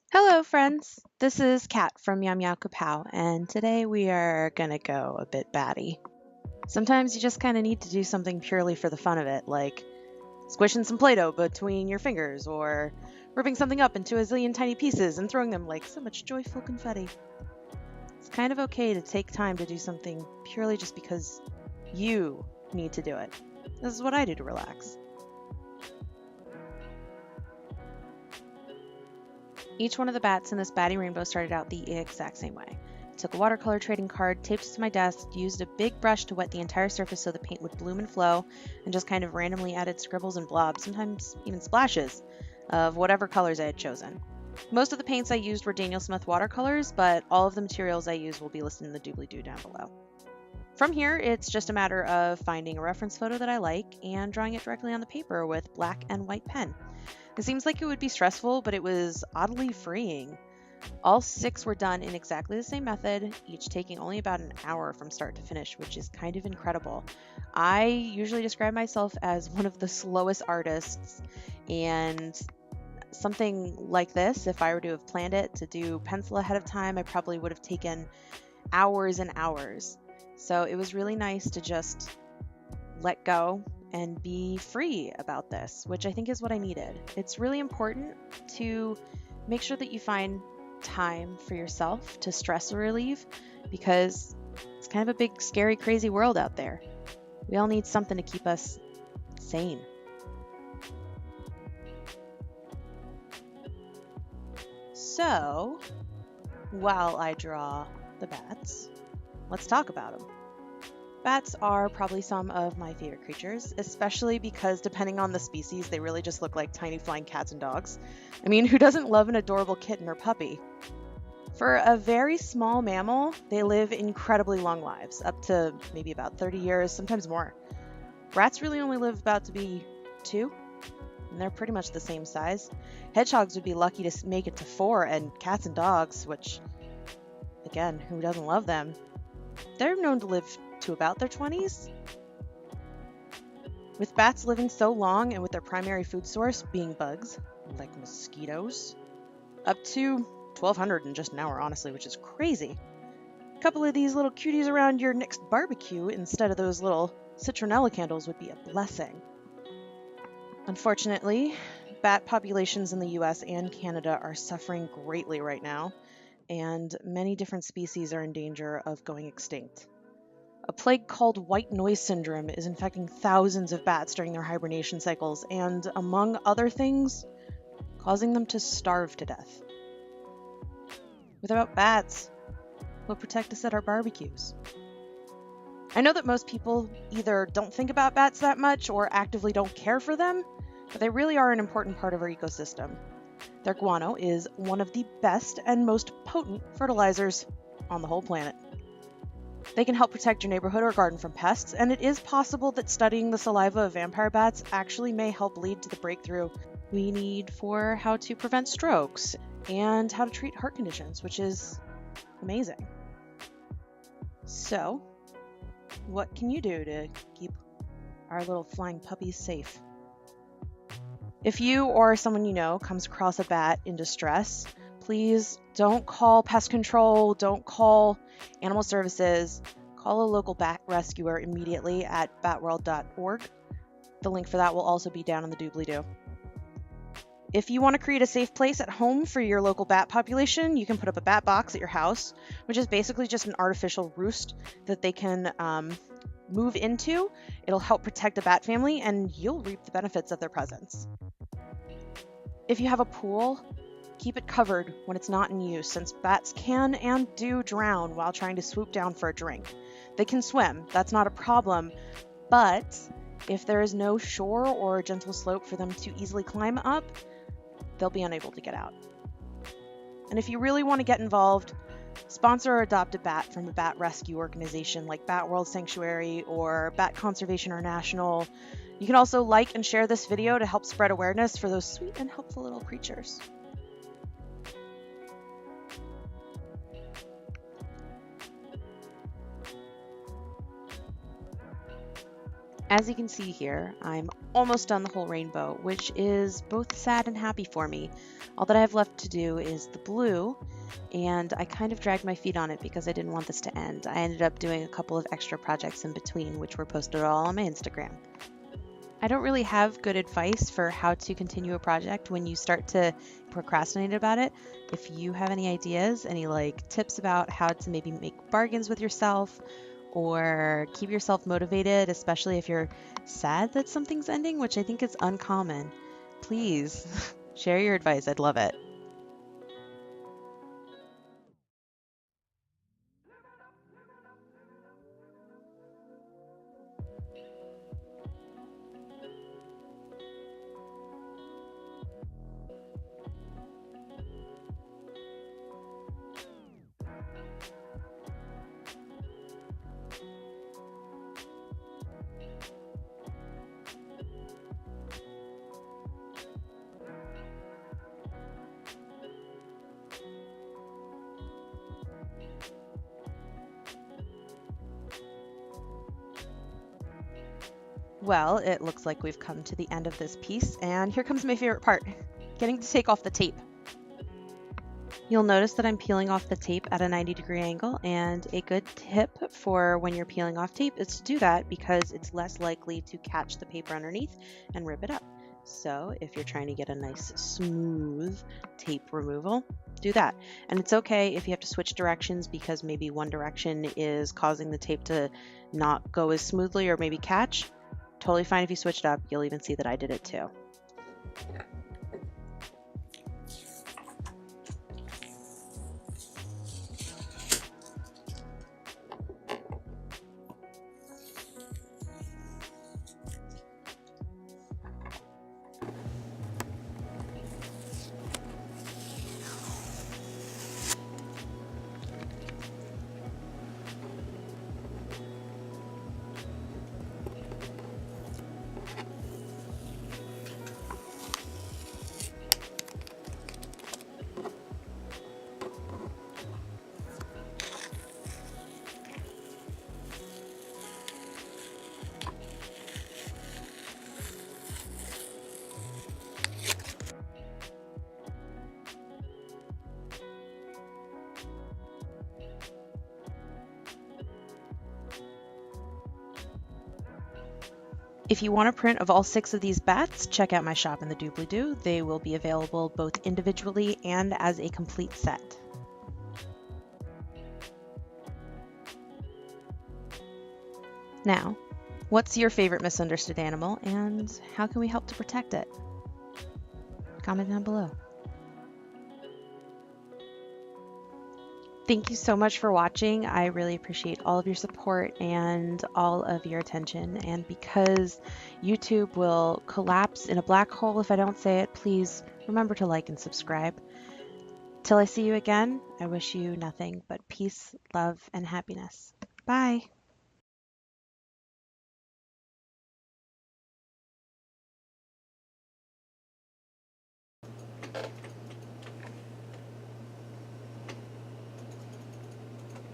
Hello, friends. This is Kat from Yum Meow Kapow, and today we are gonna go a bit batty. Sometimes you just kind of need to do something purely for the fun of it, like squishing some Play Doh between your fingers, or ripping something up into a zillion tiny pieces and throwing them like so much joyful confetti. It's kind of okay to take time to do something purely just because you need to do it. This is what I do to relax. Each one of the bats in this batty rainbow started out the exact same way. Took a watercolor trading card, taped it to my desk, used a big brush to wet the entire surface so the paint would bloom and flow, and just kind of randomly added scribbles and blobs, sometimes even splashes, of whatever colors I had chosen. Most of the paints I used were Daniel Smith watercolors, but all of the materials I used will be listed in the doobly-doo down below. From here, it's just a matter of finding a reference photo that I like and drawing it directly on the paper with black and white pen. It seems like it would be stressful, but it was oddly freeing. All 6 were done in exactly the same method, each taking only about an hour from start to finish, which is kind of incredible. I usually describe myself as one of the slowest artists, and something like this, if I were to have planned it to do pencil ahead of time, I probably would have taken hours and hours. So it was really nice to just let go and be free about this, which I think is what I needed. It's really important to make sure that you find time for yourself to stress relieve because it's kind of a big, scary, crazy world out there. We all need something to keep us sane. So, while I draw the bats, let's talk about them. Bats are probably some of my favorite creatures, especially because depending on the species, they really just look like tiny flying cats and dogs. I mean, who doesn't love an adorable kitten or puppy? For a very small mammal, they live incredibly long lives, up to maybe about 30 years, sometimes more. Rats really only live about to be 2, and they're pretty much the same size. Hedgehogs would be lucky to make it to 4, and cats and dogs, which, again, who doesn't love them? They're known to live to about their 20s. With bats living so long and with their primary food source being bugs, like mosquitoes, up to 1,200 in just an hour, honestly, which is crazy. A couple of these little cuties around your next barbecue instead of those little citronella candles would be a blessing. Unfortunately, bat populations in the US and Canada are suffering greatly right now, and many different species are in danger of going extinct. A plague called white noise syndrome is infecting thousands of bats during their hibernation cycles and, among other things, causing them to starve to death. Without bats, who'll protect us at our barbecues? I know that most people either don't think about bats that much or actively don't care for them, but they really are an important part of our ecosystem. Their guano is one of the best and most potent fertilizers on the whole planet. They can help protect your neighborhood or garden from pests, and it is possible that studying the saliva of vampire bats actually may help lead to the breakthrough we need for how to prevent strokes and how to treat heart conditions, which is amazing. So, what can you do to keep our little flying puppies safe? If you or someone you know comes across a bat in distress, please don't call pest control, don't call animal services, call a local bat rescuer immediately at batworld.org. The link for that will also be down in the doobly-doo. If you want to create a safe place at home for your local bat population, you can put up a bat box at your house, which is basically just an artificial roost that they can move into. It'll help protect the bat family, and you'll reap the benefits of their presence. If you have a pool, keep it covered when it's not in use, since bats can and do drown while trying to swoop down for a drink. They can swim, that's not a problem, but if there is no shore or a gentle slope for them to easily climb up, they'll be unable to get out. And if you really want to get involved, sponsor or adopt a bat from a bat rescue organization like Bat World Sanctuary or Bat Conservation International. You can also like and share this video to help spread awareness for those sweet and helpful little creatures. As you can see here, I'm almost done the whole rainbow, which is both sad and happy for me. All that I have left to do is the blue, and I kind of dragged my feet on it because I didn't want this to end. I ended up doing a couple of extra projects in between, which were posted all on my Instagram. I don't really have good advice for how to continue a project when you start to procrastinate about it. If you have any ideas, any tips about how to maybe make bargains with yourself or keep yourself motivated, especially if you're sad that something's ending, which I think is uncommon, please share your advice. I'd love it. Well, it looks like we've come to the end of this piece, and here comes my favorite part, getting to take off the tape. You'll notice that I'm peeling off the tape at a 90-degree angle, and a good tip for when you're peeling off tape is to do that because it's less likely to catch the paper underneath and rip it up. So if you're trying to get a nice smooth tape removal, do that. And it's okay if you have to switch directions because maybe one direction is causing the tape to not go as smoothly or maybe catch. Totally fine if you switch it up. You'll even see that I did it too. If you want a print of all 6 of these bats, check out my shop in the doobly-doo. They will be available both individually and as a complete set. Now, what's your favorite misunderstood animal and how can we help to protect it? Comment down below. Thank you so much for watching. I really appreciate all of your support and all of your attention. And because YouTube will collapse in a black hole if I don't say it, please remember to like and subscribe. Till I see you again, I wish you nothing but peace, love, and happiness. Bye.